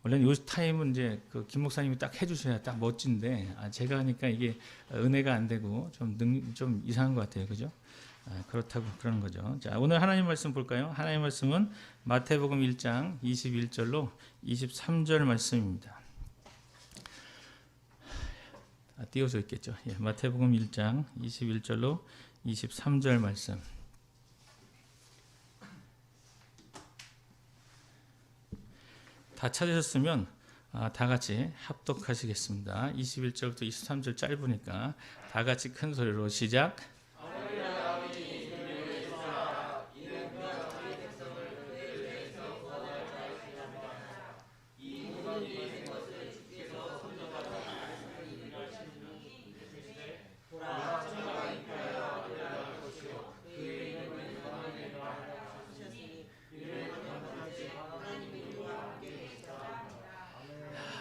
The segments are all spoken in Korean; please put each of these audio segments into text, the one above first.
원래는 요 타임은 이제 그 김 목사님이 딱 해주셔야 딱 멋진데 제가 하니까 이게 은혜가 안 되고 좀 이상한 것 같아요, 그죠? 그렇다고 그러는 거죠. 자, 오늘 하나님 말씀 볼까요? 하나님 말씀은 마태복음 1장 21절로 23절 말씀입니다. 띄워져 있겠죠. 예, 마태복음 1장 21절로 23절 말씀. 다 찾으셨으면 다 같이 합독하시겠습니다. 21절부터 23절 짧으니까 다 같이 큰 소리로 시작.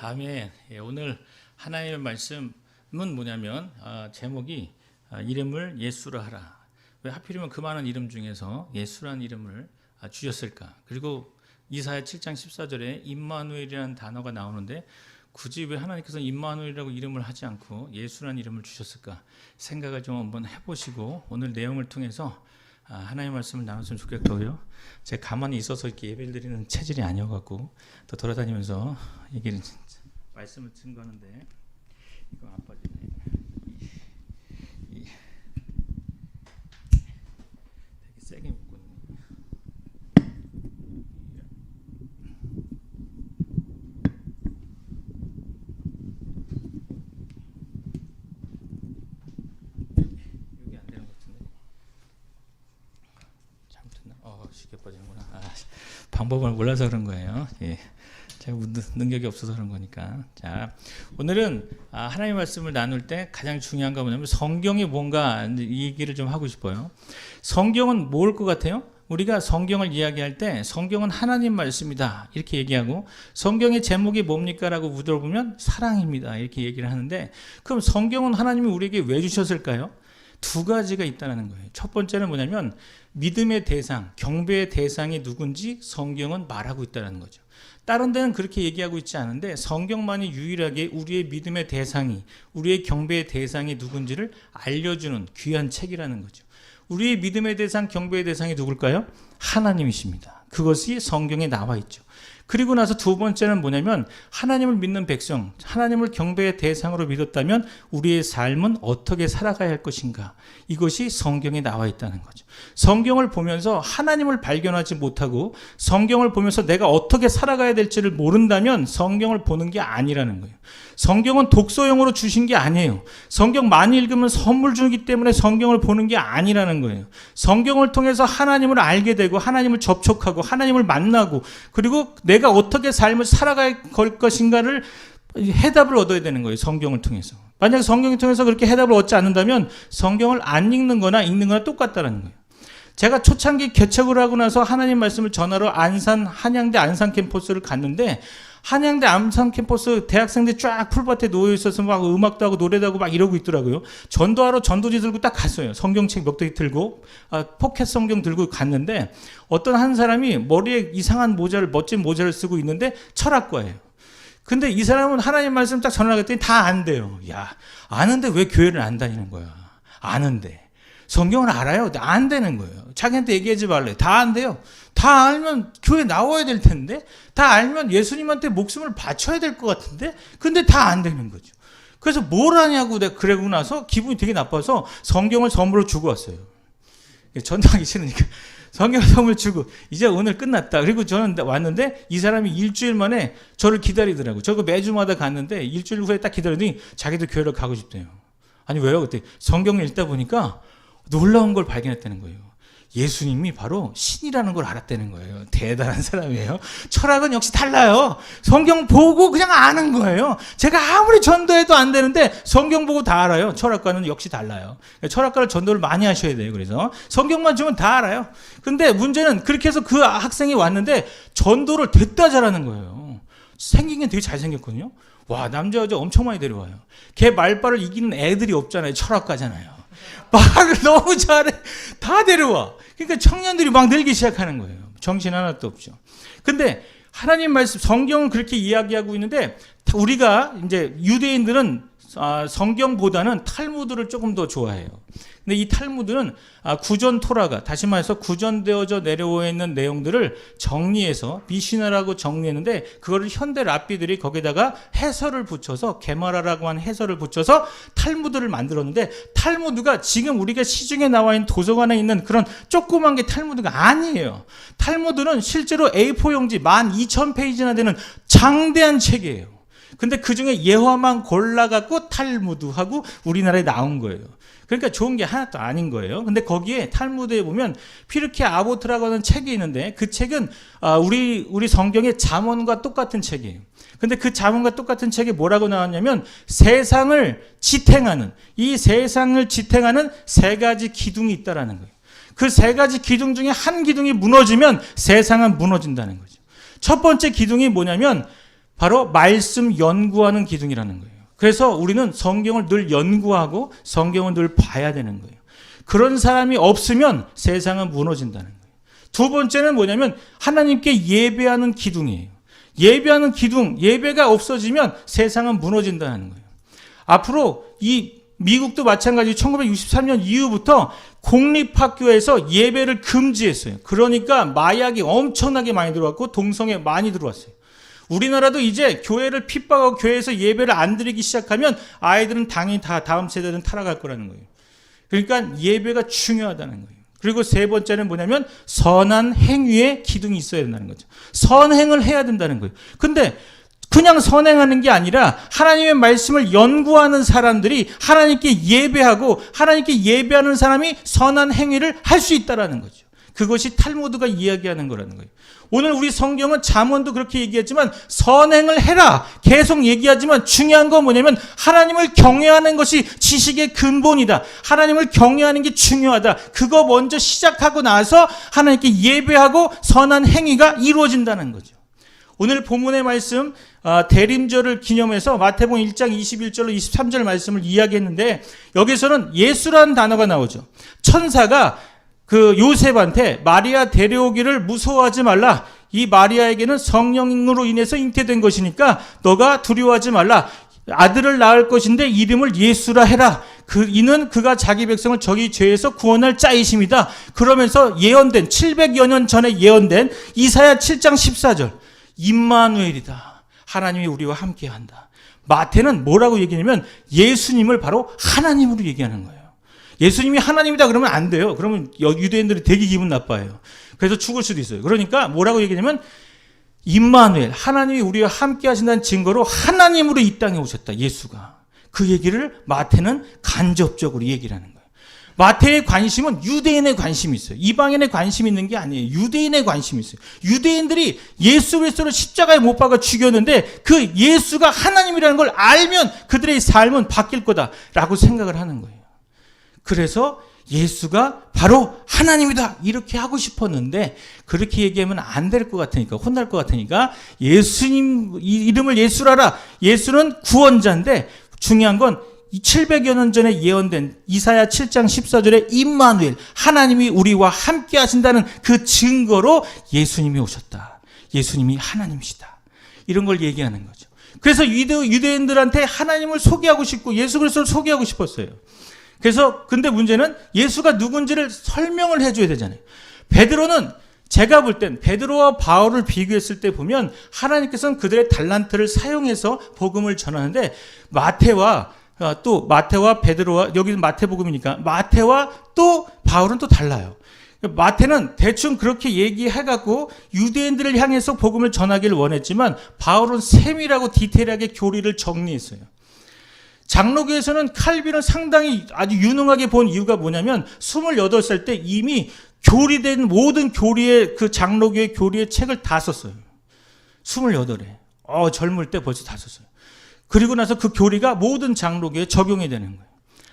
아멘. 예, 오늘 하나님의 말씀은 뭐냐면 제목이 이름을 예수라 하라. 왜 하필이면 그 많은 이름 중에서 예수라는 이름을 주셨을까? 그리고 이사야 7장 14절에 임마누엘이라는 단어가 나오는데 굳이 왜 하나님께서 임마누엘이라고 이름을 하지 않고 예수라는 이름을 주셨을까? 생각을 좀 한번 해보시고 오늘 내용을 통해서 하나님의 말씀을 나눴으면 좋겠고요. 제가 가만히 있어서 이렇게 예배를 드리는 체질이 아니어갖고 또 돌아다니면서 얘기를 말씀을 증거하는데 이거 안 빠지네. 되게 세게 묶고 여기 안 되는 것 같은데 잘못했나? 쉽게 빠지는구나. 방법을 몰라서 그런 거예요. 예. 제가 능력이 없어서 그런 거니까. 자, 오늘은 하나님의 말씀을 나눌 때 가장 중요한 거 뭐냐면 성경이 뭔가 이 얘기를 좀 하고 싶어요. 성경은 뭘 것 같아요? 우리가 성경을 이야기할 때 성경은 하나님 말씀이다 이렇게 얘기하고 성경의 제목이 뭡니까? 라고 물어보면 사랑입니다 이렇게 얘기를 하는데 그럼 성경은 하나님이 우리에게 왜 주셨을까요? 두 가지가 있다는 거예요. 첫 번째는 뭐냐면 믿음의 대상, 경배의 대상이 누군지 성경은 말하고 있다는 거죠. 다른 데는 그렇게 얘기하고 있지 않은데 성경만이 유일하게 우리의 믿음의 대상이, 우리의 경배의 대상이 누군지를 알려주는 귀한 책이라는 거죠. 우리의 믿음의 대상, 경배의 대상이 누굴까요? 하나님이십니다. 그것이 성경에 나와 있죠. 그리고 나서 두 번째는 뭐냐면 하나님을 믿는 백성, 하나님을 경배의 대상으로 믿었다면 우리의 삶은 어떻게 살아가야 할 것인가. 이것이 성경에 나와 있다는 거죠. 성경을 보면서 하나님을 발견하지 못하고 성경을 보면서 내가 어떻게 살아가야 될지를 모른다면 성경을 보는 게 아니라는 거예요. 성경은 독서용으로 주신 게 아니에요. 성경 많이 읽으면 선물 주기 때문에 성경을 보는 게 아니라는 거예요. 성경을 통해서 하나님을 알게 되고 하나님을 접촉하고 하나님을 만나고 그리고 내가 어떻게 삶을 살아갈 것인가를 해답을 얻어야 되는 거예요. 성경을 통해서. 만약에 성경을 통해서 그렇게 해답을 얻지 않는다면 성경을 안 읽는 거나 읽는 거나 똑같다는 거예요. 제가 초창기 개척을 하고 나서 하나님 말씀을 전하러 한양대 안산 캠퍼스를 갔는데 한양대 안산 캠퍼스 대학생들 쫙 풀밭에 놓여 있어서 막 음악도 하고 노래도 하고 막 이러고 있더라고요. 전도하러 전도지 들고 딱 갔어요. 성경책 몇 개 들고 포켓 성경 들고 갔는데 어떤 한 사람이 머리에 이상한 모자를 멋진 모자를 쓰고 있는데 철학과예요. 근데 이 사람은 하나님 말씀 딱 전하겠더니 다 안돼요. 야, 아는데 왜 교회를 안 다니는 거야? 아는데. 성경을 알아요. 안 되는 거예요. 자기한테 얘기하지 말래. 다 안 돼요. 다 알면 교회 나와야 될 텐데, 다 알면 예수님한테 목숨을 바쳐야 될 것 같은데, 근데 다 안 되는 거죠. 그래서 뭘 하냐고 내가 그러고 나서 기분이 되게 나빠서 성경을 선물로 주고 왔어요. 전도하기 싫으니까. 성경 선물 주고, 이제 오늘 끝났다. 그리고 저는 왔는데, 이 사람이 일주일 만에 저를 기다리더라고요. 저거 매주마다 갔는데, 일주일 후에 딱 기다리더니 자기도 교회를 가고 싶대요. 아니, 왜요? 그때 성경을 읽다 보니까 놀라운 걸 발견했다는 거예요. 예수님이 바로 신이라는 걸 알았다는 거예요. 대단한 사람이에요. 철학은 역시 달라요. 성경 보고 그냥 아는 거예요. 제가 아무리 전도해도 안 되는데 성경 보고 다 알아요. 철학과는 역시 달라요. 철학과를 전도를 많이 하셔야 돼요. 그래서 성경만 주면 다 알아요. 근데 문제는 그렇게 해서 그 학생이 왔는데 전도를 됐다 잘하는 거예요. 생긴 게 되게 잘생겼거든요. 와, 남자 여자 엄청 많이 데려와요. 걔 말빨을 이기는 애들이 없잖아요. 철학과잖아요. 말을 너무 잘해. 다 데려와. 그러니까 청년들이 막 늘기 시작하는 거예요. 정신 하나도 없죠. 근데 하나님 말씀, 성경은 그렇게 이야기하고 있는데 우리가 이제 유대인들은 성경보다는 탈무드를 조금 더 좋아해요. 근데 이 탈무드는 구전 토라가, 다시 말해서 구전되어져 내려와 있는 내용들을 정리해서 미시나라고 정리했는데 그거를 현대 랍비들이 거기다가 해설을 붙여서 게마라라고 하는 해설을 붙여서 탈무드를 만들었는데, 탈무드가 지금 우리가 시중에 나와 있는 도서관에 있는 그런 조그만 게 탈무드가 아니에요. 탈무드는 실제로 A4 용지 12,000페이지나 되는 장대한 책이에요. 근데 그 중에 예화만 골라갖고 탈무드하고 우리나라에 나온 거예요. 그러니까 좋은 게 하나도 아닌 거예요. 근데 거기에 탈무드에 보면 피르케 아보트라고 하는 책이 있는데 그 책은 우리 성경의 잠언과 똑같은 책이에요. 근데 그 잠언과 똑같은 책에 뭐라고 나왔냐면 세상을 지탱하는, 이 세상을 지탱하는 세 가지 기둥이 있다라는 거예요. 그 세 가지 기둥 중에 한 기둥이 무너지면 세상은 무너진다는 거죠. 첫 번째 기둥이 뭐냐면 바로 말씀 연구하는 기둥이라는 거예요. 그래서 우리는 성경을 늘 연구하고 성경을 늘 봐야 되는 거예요. 그런 사람이 없으면 세상은 무너진다는 거예요. 두 번째는 뭐냐면 하나님께 예배하는 기둥이에요. 예배하는 기둥, 예배가 없어지면 세상은 무너진다는 거예요. 앞으로 이 미국도 마찬가지 1963년 이후부터 공립학교에서 예배를 금지했어요. 그러니까 마약이 엄청나게 많이 들어왔고 동성애 많이 들어왔어요. 우리나라도 이제 교회를 핍박하고 교회에서 예배를 안 드리기 시작하면 아이들은 당연히 다 다음 세대는 타락할 거라는 거예요. 그러니까 예배가 중요하다는 거예요. 그리고 세 번째는 뭐냐면 선한 행위에 기둥이 있어야 된다는 거죠. 선행을 해야 된다는 거예요. 근데 그냥 선행하는 게 아니라 하나님의 말씀을 연구하는 사람들이 하나님께 예배하고 하나님께 예배하는 사람이 선한 행위를 할 수 있다라는 거죠. 그것이 탈무드가 이야기하는 거라는 거예요. 오늘 우리 성경은 잠언도 그렇게 얘기했지만 선행을 해라 계속 얘기하지만 중요한 건 뭐냐면 하나님을 경외하는 것이 지식의 근본이다. 하나님을 경외하는 게 중요하다. 그거 먼저 시작하고 나서 하나님께 예배하고 선한 행위가 이루어진다는 거죠. 오늘 본문의 말씀 대림절을 기념해서 마태복음 1장 21절로 23절 말씀을 이야기했는데 여기서는 예수라는 단어가 나오죠. 천사가 그 요셉한테 마리아 데려오기를 무서워하지 말라. 이 마리아에게는 성령으로 인해서 잉태된 것이니까 너가 두려워하지 말라. 아들을 낳을 것인데 이름을 예수라 해라. 이는 그가 자기 백성을 저희 죄에서 구원할 자이심이다. 그러면서 예언된 700여 년 전에 예언된 이사야 7장 14절 임마누엘이다. 하나님이 우리와 함께한다. 마태는 뭐라고 얘기하냐면 예수님을 바로 하나님으로 얘기하는 거예요. 예수님이 하나님이다 그러면 안 돼요. 그러면 유대인들이 되게 기분 나빠해요. 그래서 죽을 수도 있어요. 그러니까 뭐라고 얘기하냐면 임마누엘, 하나님이 우리와 함께 하신다는 증거로 하나님으로 이 땅에 오셨다. 예수가. 그 얘기를 마태는 간접적으로 얘기를 하는 거예요. 마태의 관심은 유대인의 관심이 있어요. 이방인의 관심이 있는 게 아니에요. 유대인의 관심이 있어요. 유대인들이 예수 그리스도를 십자가에 못 박아 죽였는데 그 예수가 하나님이라는 걸 알면 그들의 삶은 바뀔 거다라고 생각을 하는 거예요. 그래서 예수가 바로 하나님이다 이렇게 하고 싶었는데 그렇게 얘기하면 안 될 것 같으니까 혼날 것 같으니까 예수님 이름을 예수라라. 예수는 구원자인데 중요한 건 700여 년 전에 예언된 이사야 7장 14절에 임마누엘 하나님이 우리와 함께 하신다는 그 증거로 예수님이 오셨다. 예수님이 하나님이시다. 이런 걸 얘기하는 거죠. 그래서 유대인들한테 하나님을 소개하고 싶고 예수 그리스도를 소개하고 싶었어요. 그래서 근데 문제는 예수가 누군지를 설명을 해줘야 되잖아요. 베드로는 제가 볼 땐 베드로와 바울을 비교했을 때 보면 하나님께서는 그들의 달란트를 사용해서 복음을 전하는데 마태와 베드로와 여기는 마태복음이니까 마태와 또 바울은 또 달라요. 마태는 대충 그렇게 얘기해갖고 유대인들을 향해서 복음을 전하기를 원했지만 바울은 세밀하고 디테일하게 교리를 정리했어요. 장로교에서는 칼빈을 상당히 아주 유능하게 본 이유가 뭐냐면 28살 때 이미 교리된 모든 교리의 그 장로교의 교리의 책을 다 썼어요. 28에. 젊을 때 벌써 다 썼어요. 그리고 나서 그 교리가 모든 장로교에 적용이 되는 거예요.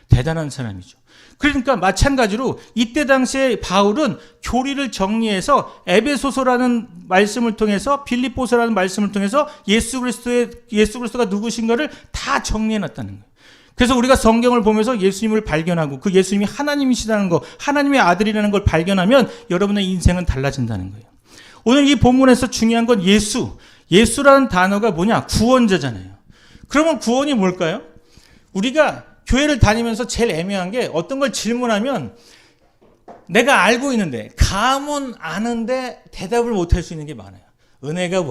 대단한 사람이죠. 그러니까 마찬가지로 이때 당시에 바울은 교리를 정리해서 에베소서라는 말씀을 통해서 빌립보서라는 말씀을 통해서 예수 그리스도가 누구신가를 다 정리해 놨다는 거예요. 그래서 우리가 성경을 보면서 예수님을 발견하고 그 예수님이 하나님이시다는 거, 하나님의 아들이라는 걸 발견하면 여러분의 인생은 달라진다는 거예요. 오늘 이 본문에서 중요한 건 예수라는 단어가 뭐냐? 구원자잖아요. 그러면 구원이 뭘까요? 우리가 교회를 다니면서 제일 애매한 게 어떤 걸 질문하면 내가 알고 있는데, 감은 아는데 대답을 못할 수 있는 게 많아요. 은혜가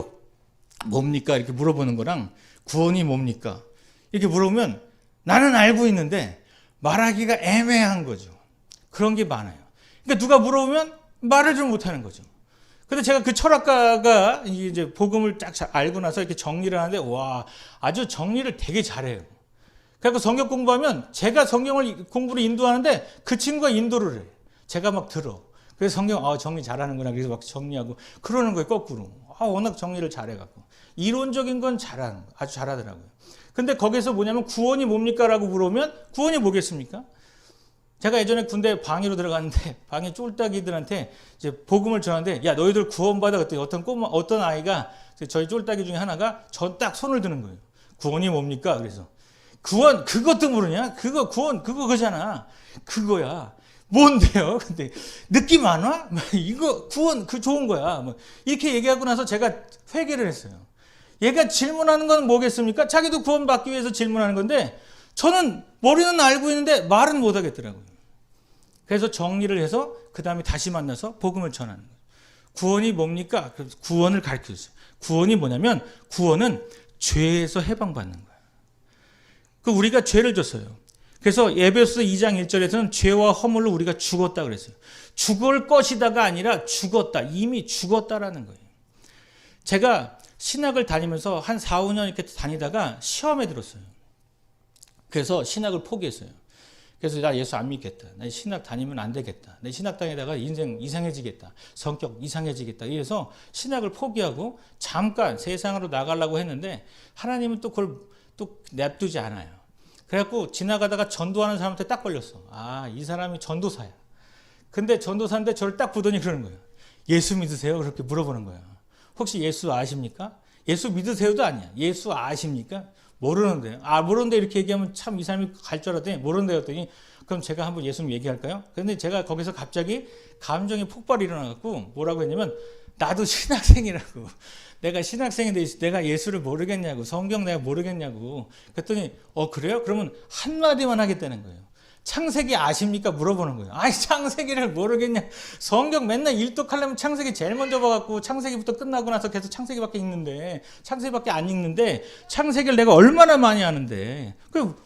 뭡니까? 이렇게 물어보는 거랑 구원이 뭡니까? 이렇게 물어보면 나는 알고 있는데 말하기가 애매한 거죠. 그런 게 많아요. 그러니까 누가 물어보면 말을 좀 못하는 거죠. 근데 제가 그 철학가가 이제 복음을 딱 알고 나서 이렇게 정리를 하는데, 와, 아주 정리를 되게 잘해요. 그래서 성경 공부하면 제가 성경을 공부를 인도하는데 그 친구가 인도를 해요. 제가 막 들어. 그래서 성경, 정리 잘하는구나. 그래서 막 정리하고 그러는 거예요, 거꾸로. 워낙 정리를 잘해갖고. 이론적인 건 아주 잘하더라고요. 근데 거기서 뭐냐면 구원이 뭡니까? 라고 물어보면 구원이 뭐겠습니까? 제가 예전에 군대 방위로 들어갔는데 방위 쫄딱이들한테 이제 복음을 전하는데, 야, 너희들 구원받아. 그때 어떤 아이가, 저희 쫄딱이 중에 하나가 딱 손을 드는 거예요. 구원이 뭡니까? 그래서 구원, 그것도 모르냐? 구원, 그거잖아. 그거야. 뭔데요? 근데 느낌 안 와? 이거 구원, 좋은 거야. 이렇게 얘기하고 나서 제가 회개를 했어요. 얘가 질문하는 건 뭐겠습니까? 자기도 구원받기 위해서 질문하는 건데 저는 머리는 알고 있는데 말은 못 하겠더라고요. 그래서 정리를 해서 그 다음에 다시 만나서 복음을 전하는 거예요. 구원이 뭡니까? 구원을 가르쳐줬어요. 구원이 뭐냐면 구원은 죄에서 해방받는 거예요. 우리가 죄를 졌어요. 그래서 에베소서 2장 1절에서는 죄와 허물로 우리가 죽었다 그랬어요. 죽을 것이다가 아니라 죽었다. 이미 죽었다라는 거예요. 제가 신학을 다니면서 한 4, 5년 이렇게 다니다가 시험에 들었어요. 그래서 신학을 포기했어요. 그래서 나 예수 안 믿겠다. 나 신학 다니면 안 되겠다. 내 신학 다니다가 인생 이상해지겠다. 성격 이상해지겠다. 이래서 신학을 포기하고 잠깐 세상으로 나가려고 했는데 하나님은 또 그걸 또 냅두지 않아요. 그래갖고 지나가다가 전도하는 사람한테 딱 걸렸어. 이 사람이 전도사야. 근데 전도사인데 저를 딱 보더니 그러는 거예요. 예수 믿으세요? 그렇게 물어보는 거예요. 혹시 예수 아십니까? 예수 믿으세요도 아니야. 예수 아십니까? 모르는데요. 모르는데 이렇게 얘기하면 참 이 사람이 갈 줄 알았더니 모르는데 했더니, 그럼 제가 한번 예수 얘기할까요? 근데 제가 거기서 갑자기 감정의 폭발이 일어나갖고 뭐라고 했냐면, 나도 신학생이라고. 내가 신학생인데 내가 예수를 모르겠냐고. 성경 내가 모르겠냐고. 그랬더니 그래요? 그러면 한마디만 하겠다는 거예요. 창세기 아십니까? 물어보는 거예요. 창세기를 모르겠냐. 성경 맨날 일독하려면 창세기 제일 먼저 봐갖고 창세기부터 끝나고 나서 계속 창세기밖에 읽는데, 창세기밖에 안 읽는데 창세기를 내가 얼마나 많이 하는데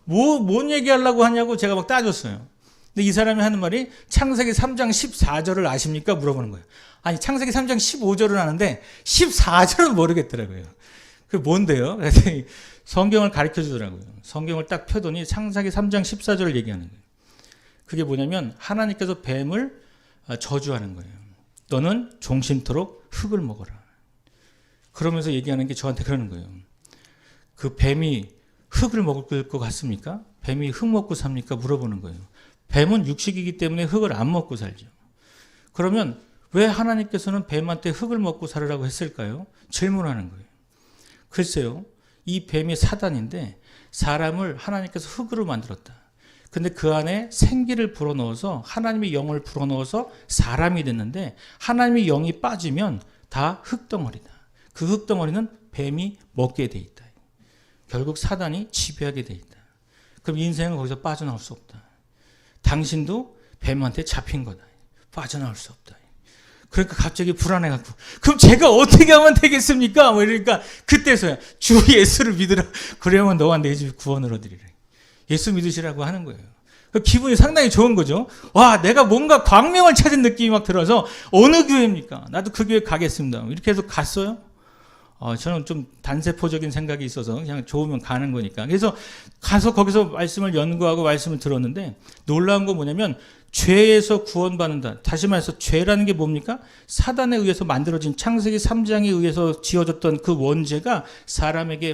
뭔 얘기하려고 하냐고 제가 막 따졌어요. 근데 이 사람이 하는 말이 창세기 3장 14절을 아십니까? 물어보는 거예요. 창세기 3장 15절은 아는데 14절은 모르겠더라고요. 그게 뭔데요? 그래서 성경을 가르쳐 주더라고요. 성경을 딱 펴더니 창세기 3장 14절을 얘기하는 거예요. 그게 뭐냐면 하나님께서 뱀을 저주하는 거예요. 너는 종신토록 흙을 먹어라. 그러면서 얘기하는 게 저한테 그러는 거예요. 그 뱀이 흙을 먹을 것 같습니까? 뱀이 흙 먹고 삽니까? 물어보는 거예요. 뱀은 육식이기 때문에 흙을 안 먹고 살죠. 그러면 왜 하나님께서는 뱀한테 흙을 먹고 살으라고 했을까요? 질문하는 거예요. 글쎄요. 이 뱀이 사단인데 사람을 하나님께서 흙으로 만들었다. 근데 그 안에 생기를 불어넣어서 하나님의 영을 불어넣어서 사람이 됐는데 하나님의 영이 빠지면 다 흙덩어리다. 그 흙덩어리는 뱀이 먹게 돼 있다. 결국 사단이 지배하게 돼 있다. 그럼 인생은 거기서 빠져나올 수 없다. 당신도 뱀한테 잡힌 거다. 빠져나올 수 없다. 그러니까 갑자기 불안해갖고, 그럼 제가 어떻게 하면 되겠습니까? 이러니까 그때서야 주 예수를 믿으라. 그래야만 너와 내 집 구원을 얻으리라. 예수 믿으시라고 하는 거예요. 기분이 상당히 좋은 거죠. 와, 내가 뭔가 광명을 찾은 느낌이 막 들어서, 어느 교회입니까? 나도 그 교회 가겠습니다. 이렇게 해서 갔어요. 저는 좀 단세포적인 생각이 있어서 그냥 좋으면 가는 거니까. 그래서 가서 거기서 말씀을 연구하고 말씀을 들었는데, 놀라운 건 뭐냐면 죄에서 구원받는다. 다시 말해서 죄라는 게 뭡니까? 사단에 의해서 만들어진 창세기 3장에 의해서 지어졌던 그 원죄가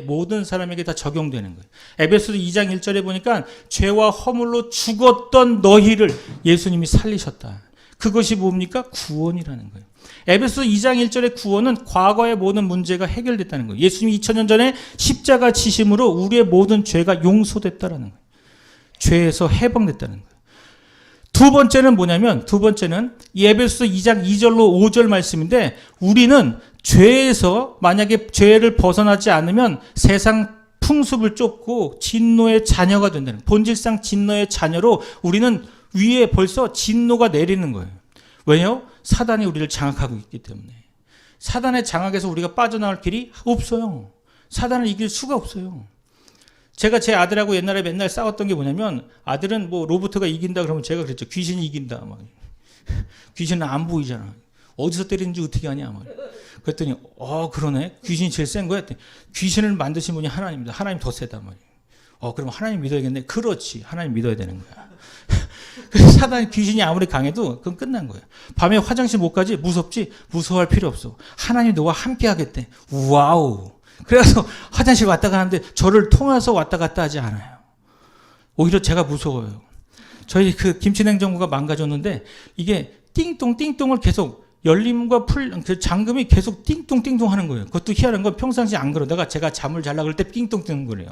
모든 사람에게 다 적용되는 거예요. 에베소서 2장 1절에 보니까 죄와 허물로 죽었던 너희를 예수님이 살리셨다. 그것이 뭡니까? 구원이라는 거예요. 에베소서 2장 1절의 구원은 과거의 모든 문제가 해결됐다는 거예요. 예수님이 2000년 전에 십자가 지심으로 우리의 모든 죄가 용서됐다라는 거예요. 죄에서 해방됐다는 거예요. 두 번째는 뭐냐면, 두 번째는 이 에베소서 2장 2절로 5절 말씀인데, 우리는 죄에서 만약에 죄를 벗어나지 않으면 세상 풍습을 쫓고 진노의 자녀가 된다는, 본질상 진노의 자녀로 우리는 위에 벌써 진노가 내리는 거예요. 왜요? 사단이 우리를 장악하고 있기 때문에. 사단의 장악에서 우리가 빠져나올 길이 없어요. 사단을 이길 수가 없어요. 제가 제 아들하고 옛날에 맨날 싸웠던 게 뭐냐면, 아들은 뭐 로봇가 이긴다 그러면 제가 그랬죠. 귀신이 이긴다. 막. 귀신은 안 보이잖아. 어디서 때리는지 어떻게 하냐. 막. 그랬더니 그러네. 귀신이 제일 센 거야. 귀신을 만드신 분이 하나님입니다. 하나님 더 세다 말이에요. 그럼 하나님 믿어야겠네. 그렇지. 하나님 믿어야 되는 거야. 그래서 사단 귀신이 아무리 강해도 그건 끝난 거예요. 밤에 화장실 못 가지? 무섭지? 무서워할 필요 없어. 하나님 너와 함께 하겠대. 와우. 그래서 화장실 왔다 가는데 저를 통해서 왔다 갔다 하지 않아요. 오히려 제가 무서워요. 저희 그 김치냉장고가 망가졌는데 이게 띵똥띵똥을 계속 열림과 그 잠금이 계속 띵똥띵똥 하는 거예요. 그것도 희한한 건 평상시에 안 그러다가 제가 잠을 자려고 할 때 띵똥 뜨는 거래요.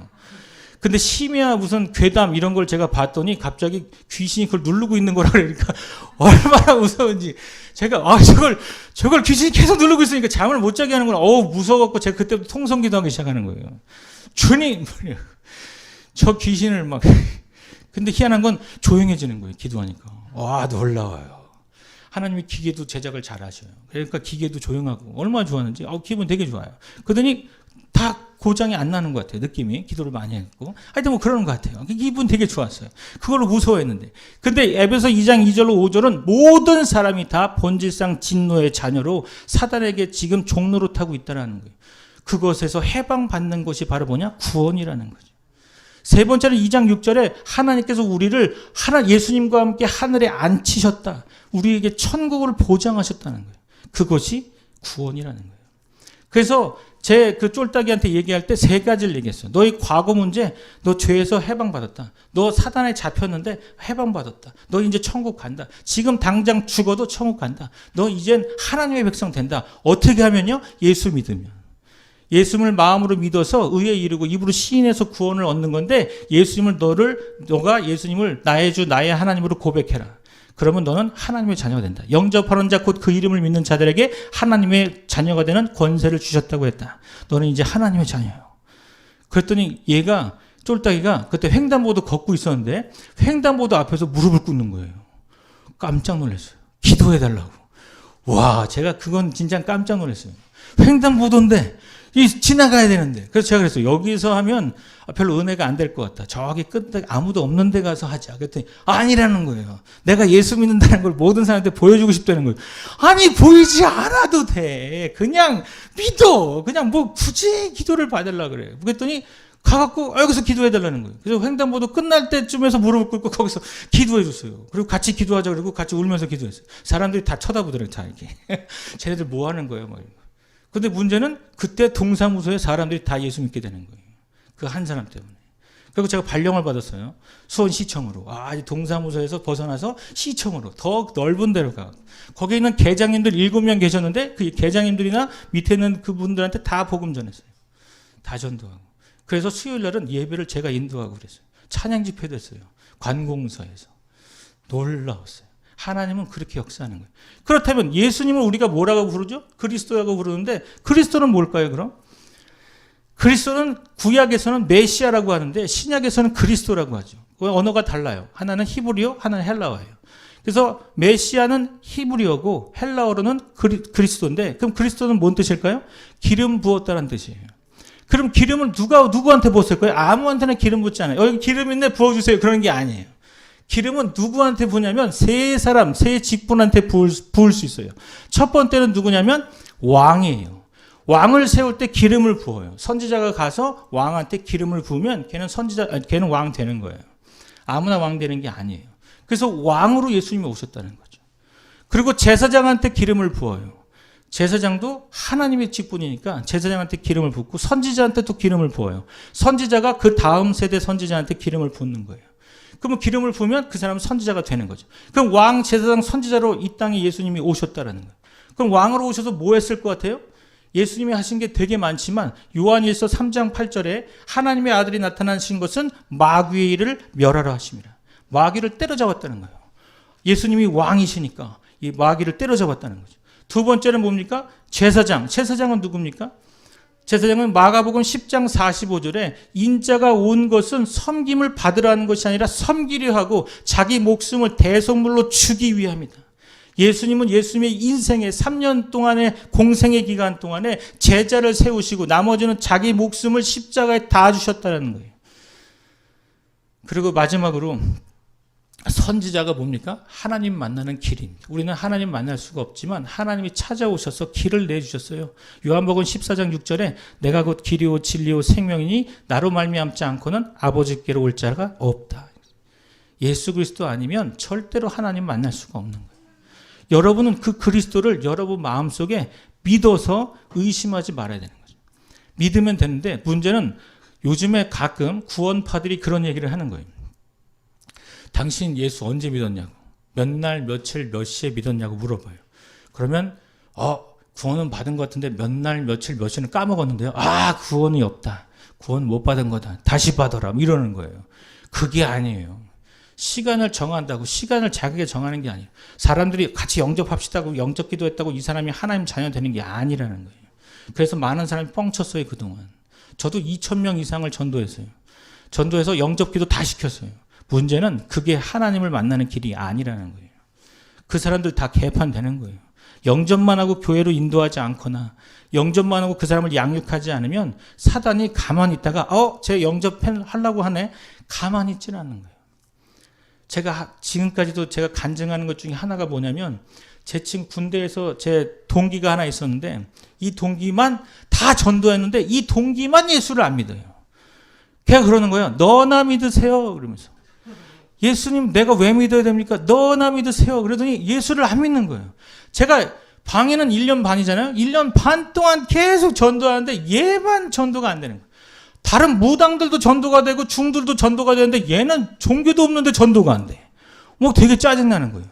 근데 심야 무슨 괴담 이런 걸 제가 봤더니 갑자기 귀신이 그걸 누르고 있는 거라 그러니까 얼마나 무서운지 제가 저걸 귀신이 계속 누르고 있으니까 잠을 못 자게 하는 거라 무서워갖고 제가 그때부터 통성기도 하기 시작하는 거예요. 주님 저 귀신을 막 근데 희한한 건 조용해지는 거예요. 기도하니까. 놀라워요. 하나님이 기계도 제작을 잘 하셔요. 그러니까 기계도 조용하고 얼마나 좋았는지 기분 되게 좋아요. 그러더니 다 고장이 안 나는 것 같아요. 느낌이. 기도를 많이 했고. 하여튼 뭐 그러는 것 같아요. 기분 되게 좋았어요. 그걸로 무서워했는데. 근데 에베소 2장 2절로 5절은 모든 사람이 다 본질상 진노의 자녀로 사단에게 지금 종로로 타고 있다는 거예요. 그것에서 해방받는 것이 바로 뭐냐? 구원이라는 거죠. 세 번째는 2장 6절에 하나님께서 우리를 예수님과 함께 하늘에 앉히셨다. 우리에게 천국을 보장하셨다는 거예요. 그것이 구원이라는 거예요. 그래서 제 그 쫄딱이한테 얘기할 때 세 가지를 얘기했어요. 너의 과거 문제, 너 죄에서 해방받았다. 너 사단에 잡혔는데 해방받았다. 너 이제 천국 간다. 지금 당장 죽어도 천국 간다. 너 이젠 하나님의 백성 된다. 어떻게 하면요? 예수 믿으면. 예수님을 마음으로 믿어서 의에 이르고 입으로 시인해서 구원을 얻는 건데 너가 예수님을 나의 주 나의 하나님으로 고백해라. 그러면 너는 하나님의 자녀가 된다. 영접하는 자 곧 그 이름을 믿는 자들에게 하나님의 자녀가 되는 권세를 주셨다고 했다. 너는 이제 하나님의 자녀예요. 그랬더니 얘가 쫄딱이가 그때 횡단보도 걷고 있었는데 횡단보도 앞에서 무릎을 꿇는 거예요. 깜짝 놀랐어요. 기도해달라고. 와, 제가 그건 진짜 깜짝 놀랐어요. 횡단보도인데 지나가야 되는데. 그래서 제가 그랬어요. 여기서 하면 별로 은혜가 안 될 것 같다. 저기 끝에 아무도 없는 데 가서 하자. 그랬더니 아니라는 거예요. 내가 예수 믿는다는 걸 모든 사람한테 보여주고 싶다는 거예요. 아니 보이지 않아도 돼. 그냥 믿어. 그냥 뭐 굳이 기도를 받으려고 그래요. 그랬더니 가갖고 여기서 기도해달라는 거예요. 그래서 횡단보도 끝날 때쯤에서 무릎을 꿇고 거기서 기도해줬어요. 그리고 같이 기도하자 그러고 같이 울면서 기도했어요. 사람들이 다 쳐다보더라고요. 다 이렇게. 쟤네들 뭐 하는 거예요? 뭐. 근데 문제는 그때 동사무소에 사람들이 다 예수 믿게 되는 거예요. 그 한 사람 때문에. 그리고 제가 발령을 받았어요. 수원시청으로. 동사무소에서 벗어나서 시청으로 더 넓은 데로 가. 거기에 있는 계장님들 7명 계셨는데 그 계장님들이나 밑에 있는 그분들한테 다 복음 전했어요. 다 전도하고. 그래서 수요일 날은 예배를 제가 인도하고 그랬어요. 찬양 집회도 했어요. 관공서에서. 놀라웠어요. 하나님은 그렇게 역사하는 거예요. 그렇다면 예수님을 우리가 뭐라고 부르죠? 그리스도라고 부르는데 그리스도는 뭘까요, 그럼? 그리스도는 구약에서는 메시아라고 하는데 신약에서는 그리스도라고 하죠. 언어가 달라요. 하나는 히브리어, 하나는 헬라어예요. 그래서 메시아는 히브리어고 헬라어로는 그리스도인데 그럼 그리스도는 뭔 뜻일까요? 기름 부었다는 뜻이에요. 그럼 기름을 누구한테 부었을 거예요? 아무한테나 기름 붓지 않아요. 여기 기름 있네 부어주세요. 그런 게 아니에요. 기름은 누구한테 부냐면 세 직분한테 부을 수 있어요. 첫 번째는 누구냐면 왕이에요. 왕을 세울 때 기름을 부어요. 선지자가 가서 왕한테 기름을 부으면 걔는 왕 되는 거예요. 아무나 왕 되는 게 아니에요. 그래서 왕으로 예수님이 오셨다는 거죠. 그리고 제사장한테 기름을 부어요. 제사장도 하나님의 직분이니까 제사장한테 기름을 붓고 선지자한테 또 기름을 부어요. 선지자가 그 다음 세대 선지자한테 기름을 붓는 거예요. 그러면 기름을 부으면 그 사람은 선지자가 되는 거죠. 그럼 왕, 제사장, 선지자로 이 땅에 예수님이 오셨다는 거예요. 그럼 왕으로 오셔서 뭐 했을 것 같아요? 예수님이 하신 게 되게 많지만 요한일서 3장 8절에 하나님의 아들이 나타나신 것은 마귀를 멸하라 하심이라. 마귀를 때려잡았다는 거예요. 예수님이 왕이시니까 이 마귀를 때려잡았다는 거죠. 두 번째는 뭡니까? 제사장. 제사장은 누굽니까? 제사장은 마가복음 10장 45절에 인자가 온 것은 섬김을 받으라는 것이 아니라 섬기려 하고 자기 목숨을 대속물로 주기 위함이다. 예수님은 예수님의 인생의 3년 동안의 공생의 기간 동안에 제자를 세우시고 나머지는 자기 목숨을 십자가에 다 주셨다는 거예요. 그리고 마지막으로 선지자가 뭡니까? 하나님 만나는 길입니다. 우리는 하나님 만날 수가 없지만 하나님이 찾아오셔서 길을 내주셨어요. 요한복음 14장 6절에 내가 곧 길이요 진리요 생명이니 나로 말미암지 않고는 아버지께로 올 자가 없다. 예수 그리스도 아니면 절대로 하나님 만날 수가 없는 거예요. 여러분은 그 그리스도를 여러분 마음속에 믿어서 의심하지 말아야 되는 거죠. 믿으면 되는데 문제는 요즘에 가끔 구원파들이 그런 얘기를 하는 거예요. 당신 예수 언제 믿었냐고, 몇 날, 며칠, 몇 시에 믿었냐고 물어봐요. 그러면 구원은 받은 것 같은데 몇 날, 며칠, 몇 시는 까먹었는데요. 구원이 없다. 구원 못 받은 거다. 다시 받아라. 이러는 거예요. 그게 아니에요. 시간을 정한다고 시간을 자기가 정하는 게 아니에요. 사람들이 같이 영접합시다고 영접 기도했다고 이 사람이 하나님 자녀 되는 게 아니라는 거예요. 그래서 많은 사람이 뻥쳤어요. 그동안. 저도 2,000명 이상을 전도했어요. 전도해서 영접 기도 다 시켰어요. 문제는 그게 하나님을 만나는 길이 아니라는 거예요. 그 사람들 다 개판되는 거예요. 영접만 하고 교회로 인도하지 않거나 영접만 하고 그 사람을 양육하지 않으면 사단이 가만히 있다가 쟤 영접하려고 하네. 가만히 있지는 않는 거예요. 제가 지금까지도 제가 간증하는 것 중에 하나가 뭐냐면 제 친구 군대에서 제 동기가 하나 있었는데 이 동기만 다 전도했는데 이 동기만 예수를 안 믿어요. 걔가 그러는 거예요. 너나 믿으세요. 그러면서. 예수님 내가 왜 믿어야 됩니까? 너나 믿으세요. 그러더니 예수를 안 믿는 거예요. 제가 방해는 1년 반이잖아요. 1년 반 동안 계속 전도하는데 얘만 전도가 안 되는 거예요. 다른 무당들도 전도가 되고 중들도 전도가 되는데 얘는 종교도 없는데 전도가 안 돼. 되게 짜증나는 거예요.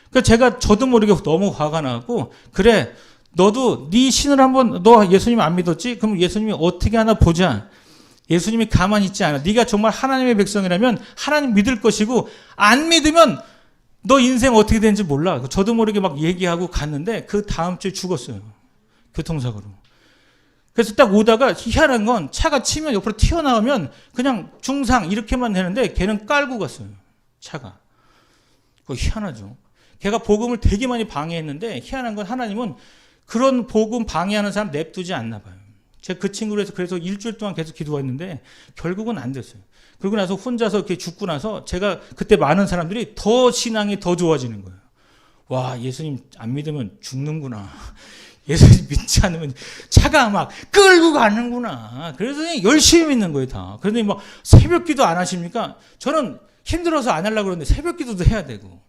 그러니까 저도 모르게 너무 화가 나고 그래 너도 네 신을 한번 너 예수님 안 믿었지? 그럼 예수님이 어떻게 하나 보자. 예수님이 가만히 있지 않아. 네가 정말 하나님의 백성이라면 하나님 믿을 것이고 안 믿으면 너 인생 어떻게 되는지 몰라. 저도 모르게 막 얘기하고 갔는데 그 다음 주에 죽었어요. 교통사고로. 그래서 딱 오다가 희한한 건 차가 치면 옆으로 튀어나오면 그냥 중상 이렇게만 되는데 걔는 깔고 갔어요. 차가. 그거 희한하죠. 걔가 복음을 되게 많이 방해했는데 희한한 건 하나님은 그런 복음 방해하는 사람 냅두지 않나 봐요. 제가 그 친구를 해서 그래서 일주일 동안 계속 기도했는데 결국은 안 됐어요. 그러고 나서 혼자서 이렇게 죽고 나서 제가 그때 많은 사람들이 더 신앙이 더 좋아지는 거예요. 와, 예수님 안 믿으면 죽는구나. 예수님 믿지 않으면 차가 막 끌고 가는구나. 그래서 열심히 믿는 거예요, 다. 그런데 막 새벽 기도 안 하십니까? 저는 힘들어서 안 하려고 그러는데 새벽 기도도 해야 되고.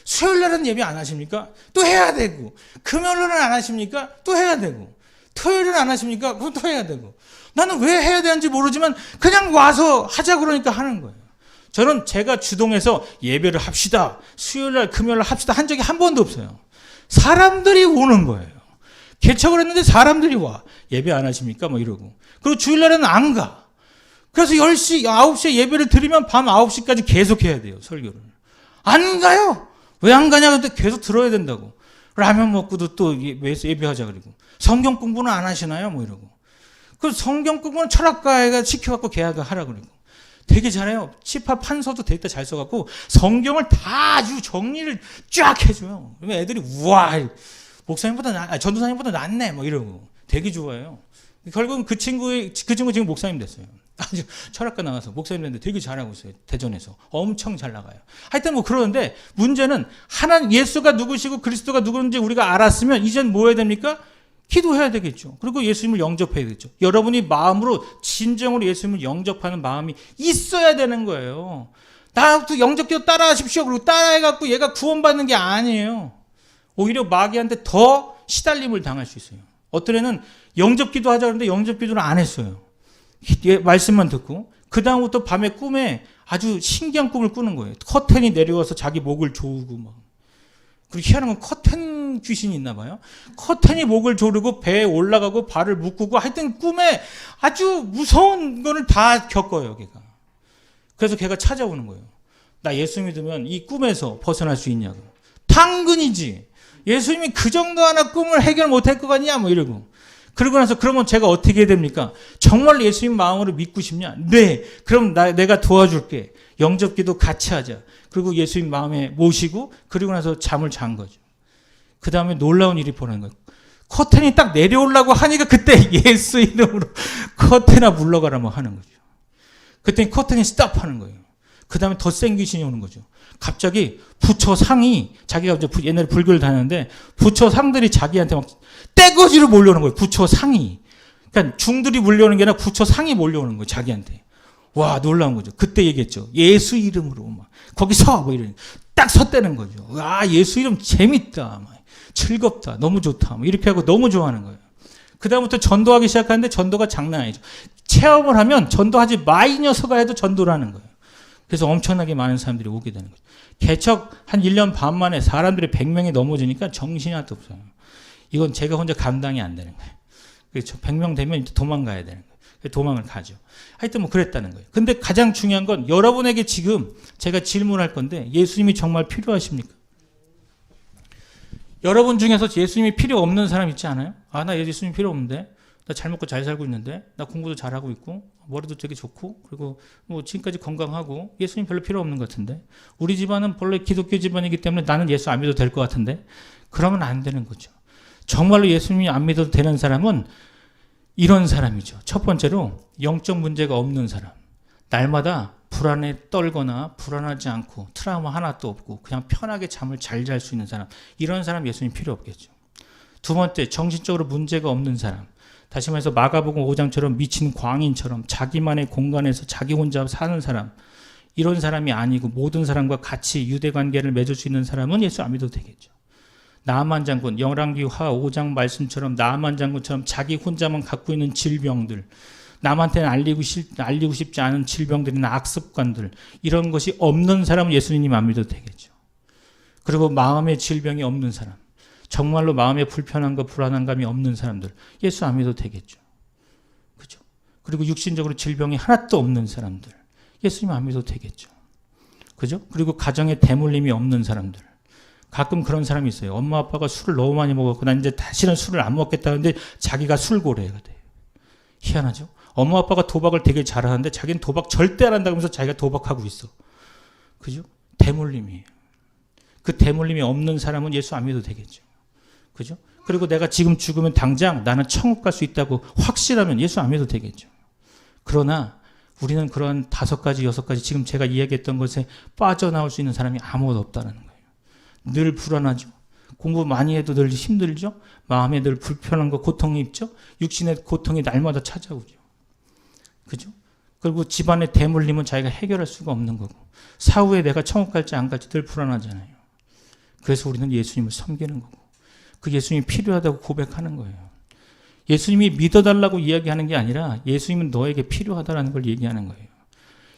수요일 날은 예배 안 하십니까? 또 해야 되고. 금요일은 안 하십니까? 또 해야 되고. 토요일은 안 하십니까? 그건 또 해야 되고. 나는 왜 해야 되는지 모르지만 그냥 와서 하자 그러니까 하는 거예요. 저는 제가 주동해서 예배를 합시다. 수요일 날, 금요일 날 합시다 한 적이 한 번도 없어요. 사람들이 오는 거예요. 개척을 했는데 사람들이 와. 예배 안 하십니까? 이러고. 그리고 주일날은 안 가. 그래서 10시, 9시에 예배를 드리면 밤 9시까지 계속 해야 돼요. 설교를. 안 가요. 왜 안 가냐? 근데 계속 들어야 된다고. 라면 먹고도 또 예배하자 그러고. 성경 공부는 안 하시나요? 이러고. 그 성경 공부는 철학가가 시켜갖고 계약을 하라 그러고. 되게 잘해요. 집합 판서도 되게 잘 써갖고 성경을 다 아주 정리를 쫙 해줘요. 그러면 애들이 우와 목사님보다 전도사님보다 낫네 이러고 되게 좋아해요. 결국은 그 친구 지금 목사님 됐어요. 아주 철학과 나와서 목사님 됐는데 되게 잘하고 있어요. 대전에서 엄청 잘 나가요. 하여튼 그러는데 문제는 하나님 예수가 누구시고 그리스도가 누구인지 우리가 알았으면 이젠 뭐 해야 됩니까? 기도해야 되겠죠. 그리고 예수님을 영접해야겠죠. 여러분이 마음으로 진정으로 예수님을 영접하는 마음이 있어야 되는 거예요. 나도 영접기도 따라하십시오. 그리고 따라해갖고 얘가 구원받는 게 아니에요. 오히려 마귀한테 더 시달림을 당할 수 있어요. 어떤 애는 영접기도 하자 그러는데 영접기도를 안 했어요. 말씀만 듣고 그 다음부터 밤에 꿈에 아주 신기한 꿈을 꾸는 거예요. 커튼이 내려와서 자기 목을 조우고 그리고 희한한 건 커튼 귀신이 있나 봐요. 커튼이 목을 조르고 배에 올라가고 발을 묶고 하여튼 꿈에 아주 무서운 거를 다 겪어요, 걔가. 그래서 걔가 찾아오는 거예요. 나 예수 믿으면 이 꿈에서 벗어날 수 있냐고. 당근이지. 예수님이 그 정도 하나 꿈을 해결 못할 것 같냐 뭐 이러고. 그러고 나서 그러면 제가 어떻게 해야 됩니까? 정말 예수님 마음으로 믿고 싶냐? 네. 그럼 내가 도와줄게. 영접기도 같이 하자. 그리고 예수님 마음에 모시고 그리고 나서 잠을 잔 거죠. 그 다음에 놀라운 일이 벌어진 거예요. 커튼이 딱 내려오려고 하니까 그때 예수 이름으로 커튼아 물러가라 뭐 하는 거죠. 그때 커튼이 스탑하는 거예요. 그 다음에 더 센 귀신이 오는 거죠. 갑자기 부처 상이 자기가 이제 옛날에 불교를 다녔는데 부처 상들이 자기한테 막 떼거지로 몰려오는 거예요. 부처 상이. 그러니까 중들이 몰려오는 게 아니라 부처 상이 몰려오는 거예요. 자기한테. 와, 놀라운 거죠. 그때 얘기했죠. 예수 이름으로 막 거기서 뭐 이런 딱 섰다는 거죠. 아, 예수 이름 재밌다. 막 즐겁다. 너무 좋다. 뭐 이렇게 하고 너무 좋아하는 거예요. 그다음부터 전도하기 시작하는데 전도가 장난 아니죠. 체험을 하면 전도하지 마 이 녀석아 해도 전도를 하는 거예요. 그래서 엄청나게 많은 사람들이 오게 되는 거죠. 개척 한 1년 반 만에 사람들이 100명이 넘어지니까 정신이 하나도 없어요. 이건 제가 혼자 감당이 안 되는 거예요. 그렇죠. 100명 되면 이제 도망가야 되는 거예요. 도망을 가죠. 하여튼 뭐 그랬다는 거예요. 근데 가장 중요한 건 여러분에게 지금 제가 질문할 건데 예수님이 정말 필요하십니까? 여러분 중에서 예수님이 필요 없는 사람 있지 않아요? 아, 나 예수님 필요 없는데? 나 잘 먹고 잘 살고 있는데? 나 공부도 잘하고 있고 머리도 되게 좋고 그리고 뭐 지금까지 건강하고 예수님 별로 필요 없는 것 같은데? 우리 집안은 본래 기독교 집안이기 때문에 나는 예수 안 믿어도 될 것 같은데? 그러면 안 되는 거죠. 정말로 예수님이 안 믿어도 되는 사람은 이런 사람이죠. 첫 번째로 영적 문제가 없는 사람. 날마다 불안에 떨거나 불안하지 않고 트라우마 하나도 없고 그냥 편하게 잠을 잘 잘 수 있는 사람. 이런 사람 예수님 필요 없겠죠. 두 번째, 정신적으로 문제가 없는 사람. 다시 말해서 마가복음 5장처럼 미친 광인처럼 자기만의 공간에서 자기 혼자 사는 사람. 이런 사람이 아니고 모든 사람과 같이 유대 관계를 맺을 수 있는 사람은 예수 안 믿어도 되겠죠. 나만 장군, 열왕기하 5장 말씀처럼 나만 장군처럼 자기 혼자만 갖고 있는 질병들, 남한테는 알리고 싶지 않은 질병들이나 악습관들, 이런 것이 없는 사람은 예수님 안 믿어도 되겠죠. 그리고 마음의 질병이 없는 사람, 정말로 마음에 불편함과 불안함감이 없는 사람들, 예수 안 믿어도 되겠죠. 그죠? 그리고 육신적으로 질병이 하나도 없는 사람들, 예수님 안 믿어도 되겠죠. 그죠? 그리고 가정에 대물림이 없는 사람들, 가끔 그런 사람이 있어요. 엄마 아빠가 술을 너무 많이 먹었고 난 이제 다시는 술을 안 먹겠다는데 자기가 술고래가 돼요. 희한하죠? 엄마 아빠가 도박을 되게 잘하는데 자기는 도박 절대 안 한다면서 자기가 도박하고 있어. 그죠? 대물림이에요. 그 대물림이 없는 사람은 예수 안 믿어도 되겠죠. 그죠? 그리고 내가 지금 죽으면 당장 나는 천국 갈 수 있다고 확신하면 예수 안 믿어도 되겠죠. 그러나 우리는 그런 5가지, 6가지 지금 제가 이야기했던 것에 빠져나올 수 있는 사람이 아무것도 없다는 거예요. 늘 불안하죠. 공부 많이 해도 늘 힘들죠. 마음에 늘 불편함과 고통이 있죠. 육신의 고통이 날마다 찾아오죠. 그죠? 그리고 집안의 대물림은 자기가 해결할 수가 없는 거고 사후에 내가 천국 갈지 안 갈지 늘 불안하잖아요. 그래서 우리는 예수님을 섬기는 거고 그 예수님이 필요하다고 고백하는 거예요. 예수님이 믿어달라고 이야기하는 게 아니라 예수님은 너에게 필요하다는 걸 얘기하는 거예요.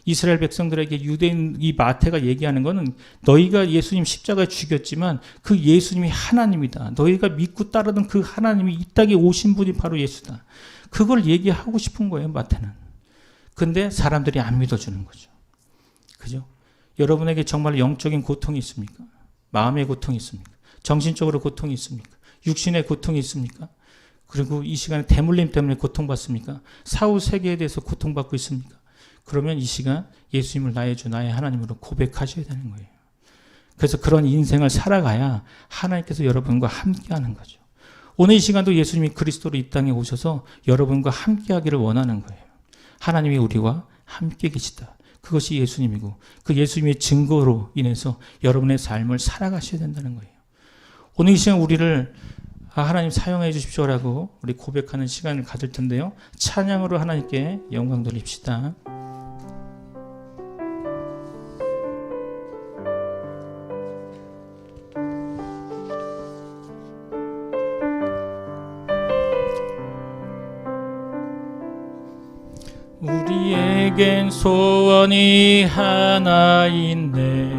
이스라엘 백성들에게 유대인 이 마태가 얘기하는 것은 너희가 예수님 십자가에 죽였지만 그 예수님이 하나님이다. 너희가 믿고 따르던 그 하나님이 이 땅에 오신 분이 바로 예수다. 그걸 얘기하고 싶은 거예요, 마태는. 근데 사람들이 안 믿어주는 거죠. 그죠? 여러분에게 정말 영적인 고통이 있습니까? 마음의 고통이 있습니까? 정신적으로 고통이 있습니까? 육신의 고통이 있습니까? 그리고 이 시간에 대물림 때문에 고통받습니까? 사후 세계에 대해서 고통받고 있습니까? 그러면 이 시간 예수님을 나의 주, 나의 하나님으로 고백하셔야 되는 거예요. 그래서 그런 인생을 살아가야 하나님께서 여러분과 함께하는 거죠. 오늘 이 시간도 예수님이 그리스도로 이 땅에 오셔서 여러분과 함께하기를 원하는 거예요. 하나님이 우리와 함께 계시다. 그것이 예수님이고 그 예수님의 증거로 인해서 여러분의 삶을 살아가셔야 된다는 거예요. 오늘 이 시간 우리를 하나님 사용해 주십시오라고 우리 고백하는 시간을 가질 텐데요. 찬양으로 하나님께 영광 돌립시다. 우리에겐 소원이 하나 있네.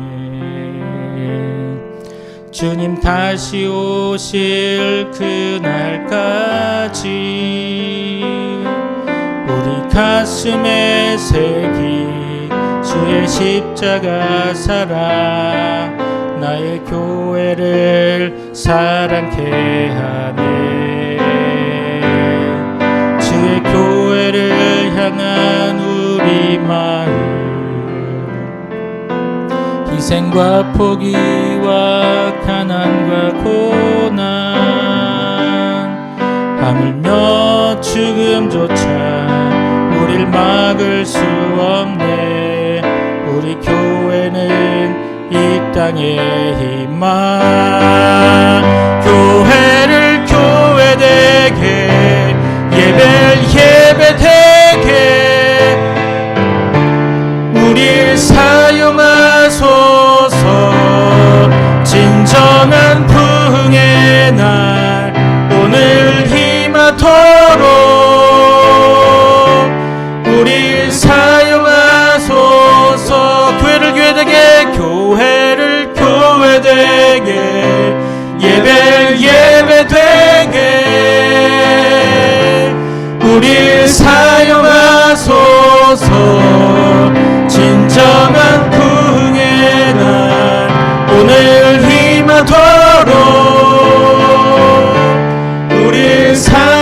주님 다시 오실 그날까지 우리 가슴에 새긴 주의 십자가 사랑 나의 교회를 사랑케 하네. 주의 교회를 향한 우리 마음, 희생과 포기와 가난과 고난, 하물며 죽음조차 우릴 막을 수 없네. 우리 교회는 이 땅의 희망. 교회를 교회되게, 예배를 예배되게 우릴 사용하소서. 진정한 부흥의 날 오늘 임하도록 우릴 사용하소서. 교회를 교회되게, 교회를 교회되게, 예배를 예배되게 우릴 사용하소서. 진정한 부흥의 날 오늘 임하도록 우릴 사용하소서.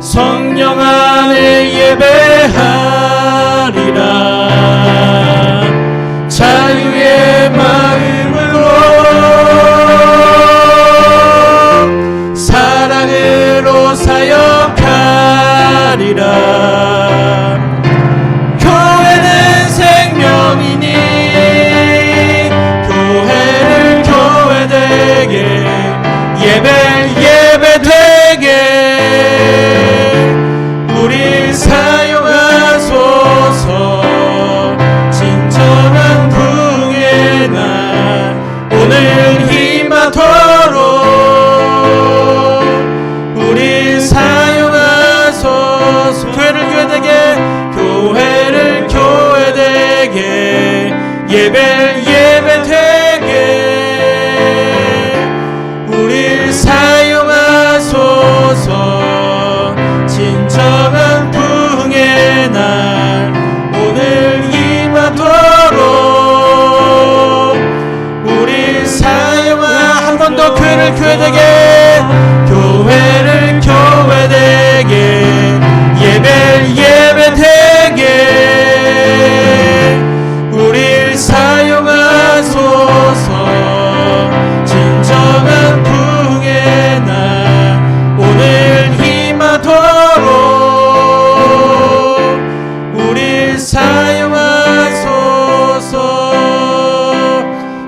성령 안에 예배하리라. 자유의 마음으로 사랑으로 사역하리라. 교회는 생명이니 교회를 교회되게, 예배를 예배되게 우릴 사용하소서. 진정한 부흥의 날 오늘 임하도록 우릴 사용하소서. 교회를 교회되게, 교회를 교회되게, 예배를 예배되게 우릴 사용하소서. 진정한 부흥의 날 오늘 임하도록 우릴 사용하. 한 번 더 교회를 교회되게, 교회를 교회되게, 예배를 예배되게 우릴 사용하소서. 진정한 부흥의 날 오늘 임하도록 우릴 사용하소서.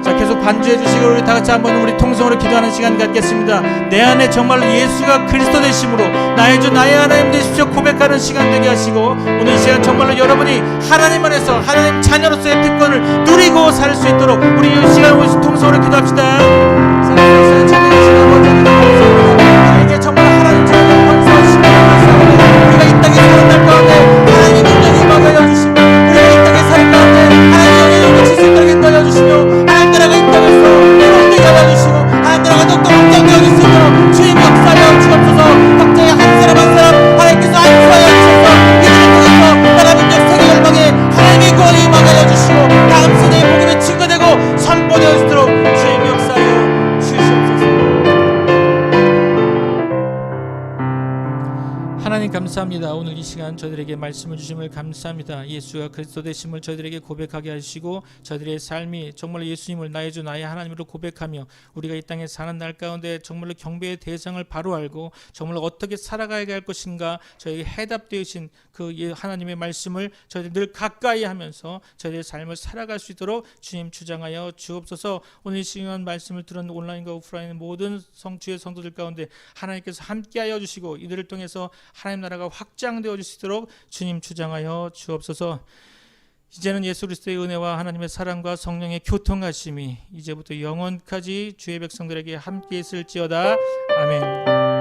자, 계속 반주해 주시고 우리 다 같이 한번 우리 통성으로 기도하는 시간 갖겠습니다. 내 안에 정말로 예수가 그리스도 되심으로 나의 주 나의 하나님 되십시오 고백하는 시간 되게 하시고, 오늘 이 시간 정말로 여러분이 하나님 안에서 하나님 자녀로서의 특권을 누리고 살 수 있도록 우리 이 시간 우리 통성으로 기도합시다. 우리에게 정말 하나님 자녀를 권세하시고 우리가 이 땅에 사는 날 가운데 하나님의 능력이 임하여 주시고, 우리가 이 땅에 사는 가운데 하나님의 영광을 칠수 있도록 인도하여 주시며, 하나님 나라가 이 땅에서 회복되게 하여 주시고, 하나님 나라가 더욱더 확장되어질 수 있도록 주님 역사하여 주옵소서. 각자의 한 사람 한 사람 하나님께서 안수하여 주셔서 이들을 통해서 나라 민족 세계 열방에 하나님의 구원이 임하여 주시고 다음 세대의 복음이 증거되고 선포되어 주도록 주님 역사하여 주시옵소서. 하나님 감사합니다. 오늘 이 시간 저희들에게 말씀을 주심을 감사합니다. 예수가 그리스도 되심을 저희들에게 고백하게 하시고, 저희들의 삶이 정말로 예수님을 나의 주 나의 하나님으로 고백하며 우리가 이 땅에 사는 날 가운데 정말로 경배의 대상을 바로 알고 정말로 어떻게 살아가야 할 것인가 저희에게 해답되신 그 하나님의 말씀을 저희들 늘 가까이 하면서 저희들의 삶을 살아갈 수 있도록 주님 주장하여 주옵소서. 오늘 이 시간 말씀을 들은 온라인과 오프라인 모든 주의 성도들 가운데 하나님께서 함께하여 주시고 이들을 통해서 하나님 나라가 확장되어 줄 수 있도록 주님 주장하여 주옵소서. 이제는 예수 그리스도의 은혜와 하나님의 사랑과 성령의 교통하심이 이제부터 영원까지 주의 백성들에게 함께 있을지어다. 아멘.